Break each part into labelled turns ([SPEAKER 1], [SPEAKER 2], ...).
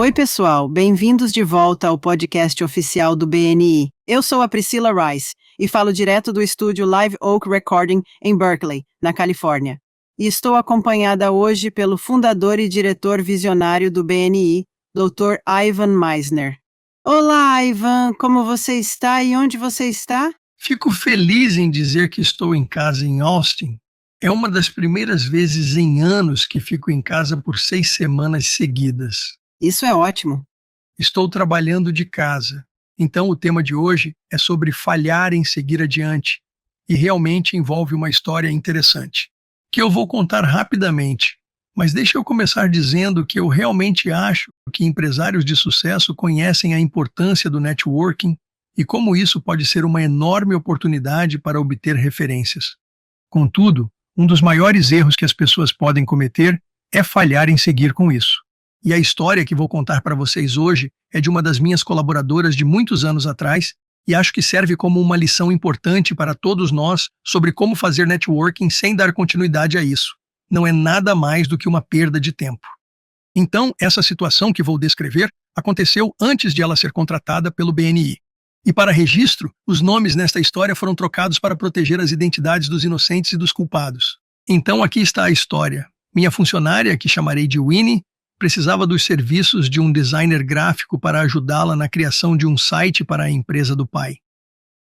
[SPEAKER 1] Oi, pessoal, bem-vindos de volta ao podcast oficial do BNI. Eu sou a Priscilla Rice e falo direto do estúdio Live Oak Recording em Berkeley, na Califórnia. E estou acompanhada hoje pelo fundador e diretor visionário do BNI, Dr. Ivan Misner. Olá, Ivan, como você está e onde você está?
[SPEAKER 2] Fico feliz em dizer que estou em casa em Austin. É uma das primeiras vezes em anos que fico em casa por 6 semanas seguidas.
[SPEAKER 1] Isso é ótimo.
[SPEAKER 2] Estou trabalhando de casa, então o tema de hoje é sobre falhar em seguir adiante e realmente envolve uma história interessante, que eu vou contar rapidamente, mas deixa eu começar dizendo que eu realmente acho que empresários de sucesso conhecem a importância do networking e como isso pode ser uma enorme oportunidade para obter referências. Contudo, um dos maiores erros que as pessoas podem cometer é falhar em seguir com isso. E a história que vou contar para vocês hoje é de uma das minhas colaboradoras de muitos anos atrás e acho que serve como uma lição importante para todos nós sobre como fazer networking sem dar continuidade a isso. Não é nada mais do que uma perda de tempo. Então, essa situação que vou descrever aconteceu antes de ela ser contratada pelo BNI. E para registro, os nomes nesta história foram trocados para proteger as identidades dos inocentes e dos culpados. Então aqui está a história. Minha funcionária, que chamarei de Winnie, precisava dos serviços de um designer gráfico para ajudá-la na criação de um site para a empresa do pai.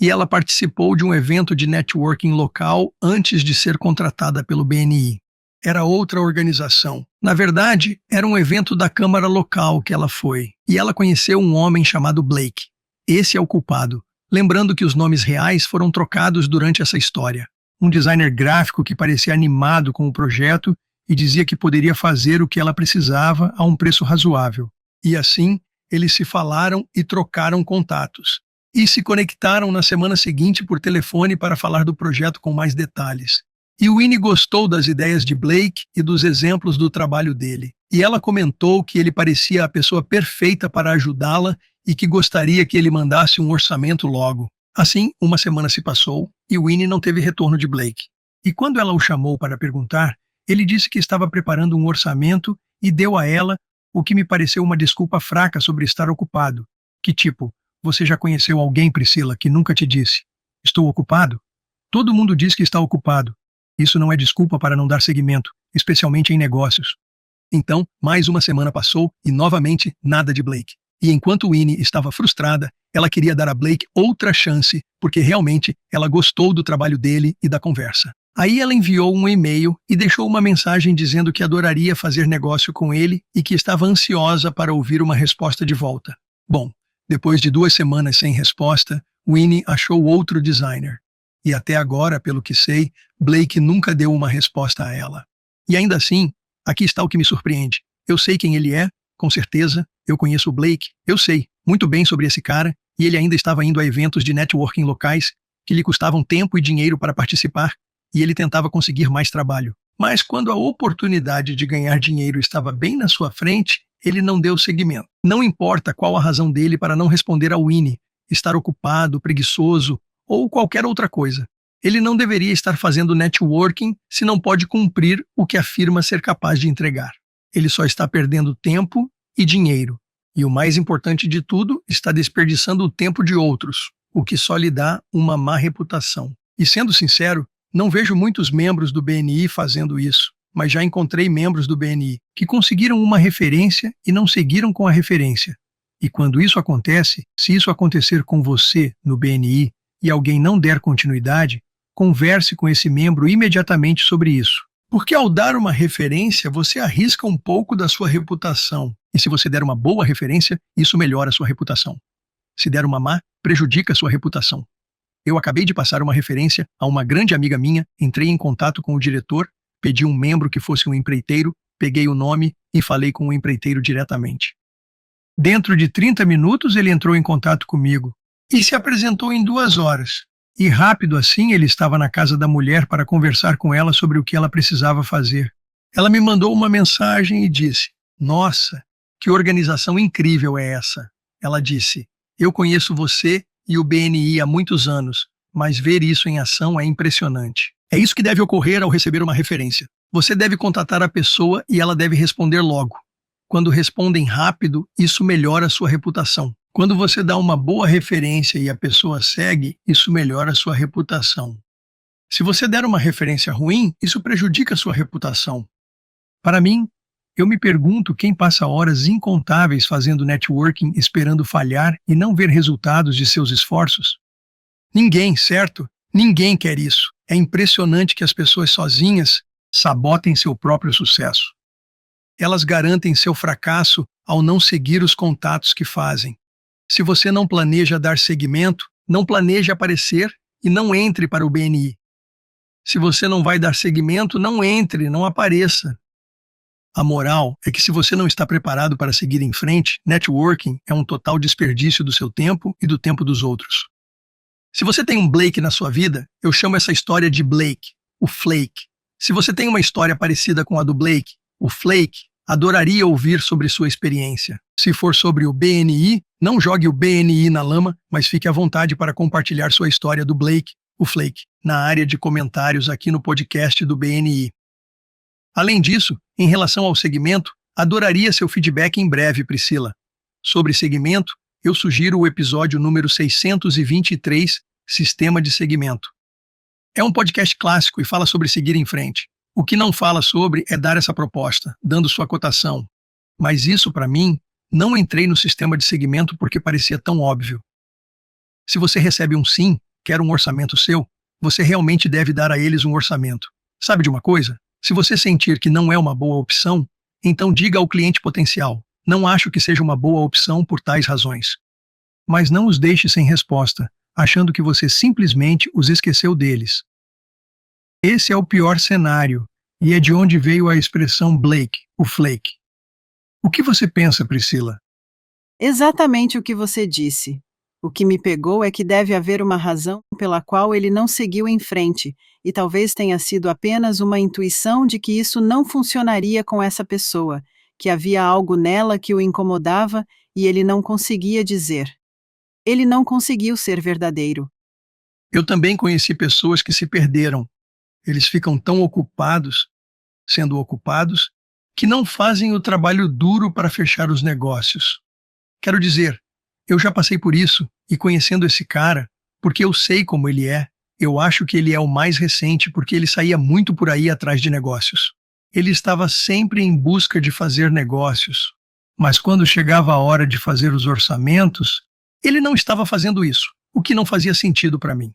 [SPEAKER 2] E ela participou de um evento de networking local antes de ser contratada pelo BNI. Era outra organização. Na verdade, era um evento da Câmara local que ela foi. E ela conheceu um homem chamado Blake. Esse é o culpado. Lembrando que os nomes reais foram trocados durante essa história. Um designer gráfico que parecia animado com o projeto e dizia que poderia fazer o que ela precisava a um preço razoável. E assim, eles se falaram e trocaram contatos. E se conectaram na semana seguinte por telefone para falar do projeto com mais detalhes. E Winnie gostou das ideias de Blake e dos exemplos do trabalho dele. E ela comentou que ele parecia a pessoa perfeita para ajudá-la e que gostaria que ele mandasse um orçamento logo. Assim, uma semana se passou e Winnie não teve retorno de Blake. E quando ela o chamou para perguntar, ele disse que estava preparando um orçamento e deu a ela o que me pareceu uma desculpa fraca sobre estar ocupado. Que tipo, você já conheceu alguém, Priscilla, que nunca te disse: estou ocupado? Todo mundo diz que está ocupado. Isso não é desculpa para não dar seguimento, especialmente em negócios. Então, mais uma semana passou e novamente nada de Blake. E enquanto Winnie estava frustrada, ela queria dar a Blake outra chance, porque realmente ela gostou do trabalho dele e da conversa. Aí ela enviou um e-mail e deixou uma mensagem dizendo que adoraria fazer negócio com ele e que estava ansiosa para ouvir uma resposta de volta. Bom, depois de 2 semanas sem resposta, Winnie achou outro designer. E até agora, pelo que sei, Blake nunca deu uma resposta a ela. E ainda assim, aqui está o que me surpreende. Eu sei quem ele é, com certeza, eu conheço o Blake, eu sei muito bem sobre esse cara, e ele ainda estava indo a eventos de networking locais que lhe custavam tempo e dinheiro para participar, e ele tentava conseguir mais trabalho. Mas quando a oportunidade de ganhar dinheiro estava bem na sua frente, ele não deu seguimento. Não importa qual a razão dele para não responder a Winnie, estar ocupado, preguiçoso ou qualquer outra coisa. Ele não deveria estar fazendo networking se não pode cumprir o que afirma ser capaz de entregar. Ele só está perdendo tempo e dinheiro. E o mais importante de tudo, está desperdiçando o tempo de outros, o que só lhe dá uma má reputação. E sendo sincero, não vejo muitos membros do BNI fazendo isso, mas já encontrei membros do BNI que conseguiram uma referência e não seguiram com a referência. E quando isso acontece, se isso acontecer com você no BNI e alguém não der continuidade, converse com esse membro imediatamente sobre isso. Porque ao dar uma referência, você arrisca um pouco da sua reputação. E se você der uma boa referência, isso melhora a sua reputação. Se der uma má, prejudica a sua reputação. Eu acabei de passar uma referência a uma grande amiga minha, entrei em contato com o diretor, pedi um membro que fosse um empreiteiro, peguei o nome e falei com o empreiteiro diretamente. Dentro de 30 minutos ele entrou em contato comigo e se apresentou em 2 horas. E rápido assim ele estava na casa da mulher para conversar com ela sobre o que ela precisava fazer. Ela me mandou uma mensagem e disse: "Nossa, que organização incrível é essa?" Ela disse: "Eu conheço você e o BNI há muitos anos, mas ver isso em ação é impressionante." É isso que deve ocorrer ao receber uma referência. Você deve contatar a pessoa e ela deve responder logo. Quando respondem rápido, isso melhora a sua reputação. Quando você dá uma boa referência e a pessoa segue, isso melhora a sua reputação. Se você der uma referência ruim, isso prejudica a sua reputação. Para mim, eu me pergunto quem passa horas incontáveis fazendo networking esperando falhar e não ver resultados de seus esforços. Ninguém, certo? Ninguém quer isso. É impressionante que as pessoas sozinhas sabotem seu próprio sucesso. Elas garantem seu fracasso ao não seguir os contatos que fazem. Se você não planeja dar seguimento, não planeje aparecer e não entre para o BNI. Se você não vai dar seguimento, não entre, não apareça. A moral é que se você não está preparado para seguir em frente, networking é um total desperdício do seu tempo e do tempo dos outros. Se você tem um Blake na sua vida, eu chamo essa história de Blake, o Flake. Se você tem uma história parecida com a do Blake, o Flake, adoraria ouvir sobre sua experiência. Se for sobre o BNI, não jogue o BNI na lama, mas fique à vontade para compartilhar sua história do Blake, o Flake, na área de comentários aqui no podcast do BNI. Além disso, em relação ao segmento, adoraria seu feedback em breve, Priscila. Sobre segmento, eu sugiro o episódio número 623, Sistema de Segmento. É um podcast clássico e fala sobre seguir em frente. O que não fala sobre é dar essa proposta, dando sua cotação. Mas isso, para mim, não entrei no sistema de segmento porque parecia tão óbvio. Se você recebe um sim, quer um orçamento seu, você realmente deve dar a eles um orçamento. Sabe de uma coisa? Se você sentir que não é uma boa opção, então diga ao cliente potencial: não acho que seja uma boa opção por tais razões. Mas não os deixe sem resposta, achando que você simplesmente os esqueceu deles. Esse é o pior cenário, e é de onde veio a expressão Blake, o Flake. O que você pensa, Priscila?
[SPEAKER 1] Exatamente o que você disse. O que me pegou é que deve haver uma razão pela qual ele não seguiu em frente, e talvez tenha sido apenas uma intuição de que isso não funcionaria com essa pessoa, que havia algo nela que o incomodava e ele não conseguia dizer. Ele não conseguiu ser verdadeiro.
[SPEAKER 2] Eu também conheci pessoas que se perderam. Eles ficam tão ocupados, sendo ocupados, que não fazem o trabalho duro para fechar os negócios. Quero dizer, eu já passei por isso, e conhecendo esse cara, porque eu sei como ele é, eu acho que ele é o mais recente porque ele saía muito por aí atrás de negócios. Ele estava sempre em busca de fazer negócios, mas quando chegava a hora de fazer os orçamentos, ele não estava fazendo isso, o que não fazia sentido para mim.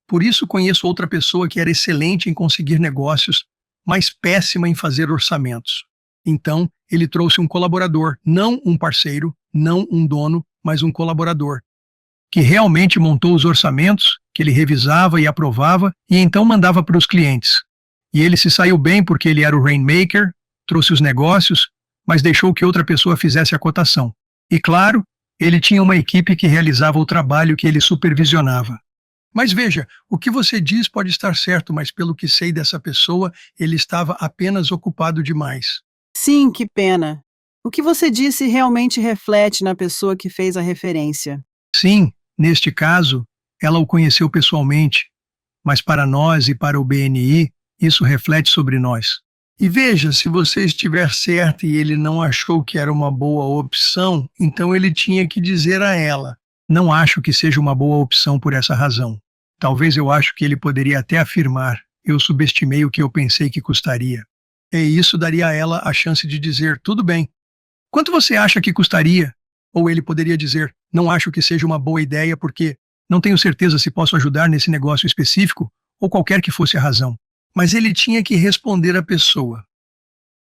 [SPEAKER 2] Por isso conheço outra pessoa que era excelente em conseguir negócios, mas péssima em fazer orçamentos. Então, ele trouxe um colaborador, não um parceiro, não um dono, mas um colaborador, que realmente montou os orçamentos, que ele revisava e aprovava e então mandava para os clientes. E ele se saiu bem porque ele era o rainmaker, trouxe os negócios, mas deixou que outra pessoa fizesse a cotação. E claro, ele tinha uma equipe que realizava o trabalho que ele supervisionava. Mas veja, o que você diz pode estar certo, mas pelo que sei dessa pessoa, ele estava apenas ocupado demais.
[SPEAKER 1] Sim, que pena. O que você disse realmente reflete na pessoa que fez a referência.
[SPEAKER 2] Sim, neste caso, ela o conheceu pessoalmente, mas para nós e para o BNI, isso reflete sobre nós. E veja, se você estiver certo e ele não achou que era uma boa opção, então ele tinha que dizer a ela: não acho que seja uma boa opção por essa razão. Talvez eu acho que ele poderia até afirmar: eu subestimei o que eu pensei que custaria. E isso daria a ela a chance de dizer: tudo bem. Quanto você acha que custaria? Ou ele poderia dizer: não acho que seja uma boa ideia porque não tenho certeza se posso ajudar nesse negócio específico, ou qualquer que fosse a razão. Mas ele tinha que responder à pessoa.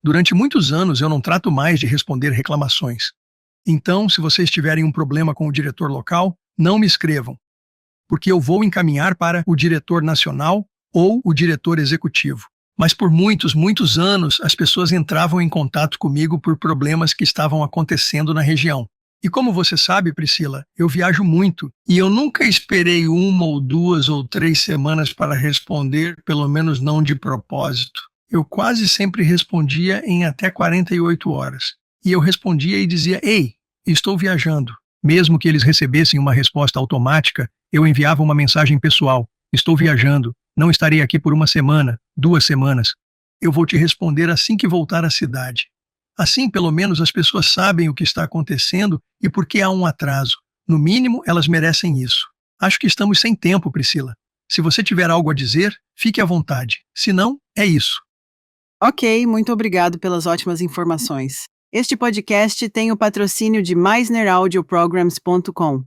[SPEAKER 2] Durante muitos anos eu não trato mais de responder reclamações. Então, se vocês tiverem um problema com o diretor local, não me escrevam, porque eu vou encaminhar para o diretor nacional ou o diretor executivo. Mas por muitos anos, as pessoas entravam em contato comigo por problemas que estavam acontecendo na região. E como você sabe, Priscila, eu viajo muito e eu nunca esperei 1 ou 2 ou 3 semanas para responder, pelo menos não de propósito. Eu quase sempre respondia em até 48 horas. E eu respondia e dizia: ei, estou viajando. Mesmo que eles recebessem uma resposta automática, eu enviava uma mensagem pessoal: estou viajando, não estarei aqui por 1 semana, 2 semanas. Eu vou te responder assim que voltar à cidade. Assim, pelo menos, as pessoas sabem o que está acontecendo e por que há um atraso. No mínimo, elas merecem isso. Acho que estamos sem tempo, Priscila. Se você tiver algo a dizer, fique à vontade. Se não, é isso.
[SPEAKER 1] Ok, muito obrigado pelas ótimas informações. Este podcast tem o patrocínio de meisneraudioprograms.com.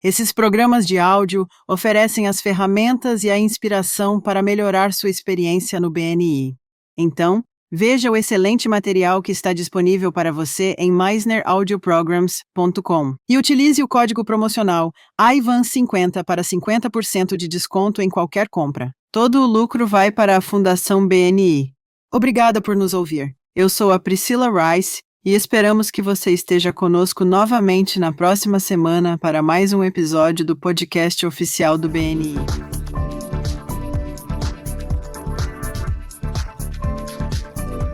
[SPEAKER 1] Esses programas de áudio oferecem as ferramentas e a inspiração para melhorar sua experiência no BNI. Então, veja o excelente material que está disponível para você em meisneraudioprograms.com e utilize o código promocional IVAN50 para 50% de desconto em qualquer compra. Todo o lucro vai para a Fundação BNI. Obrigada por nos ouvir. Eu sou a Priscilla Rice e esperamos que você esteja conosco novamente na próxima semana para mais um episódio do podcast oficial do BNI.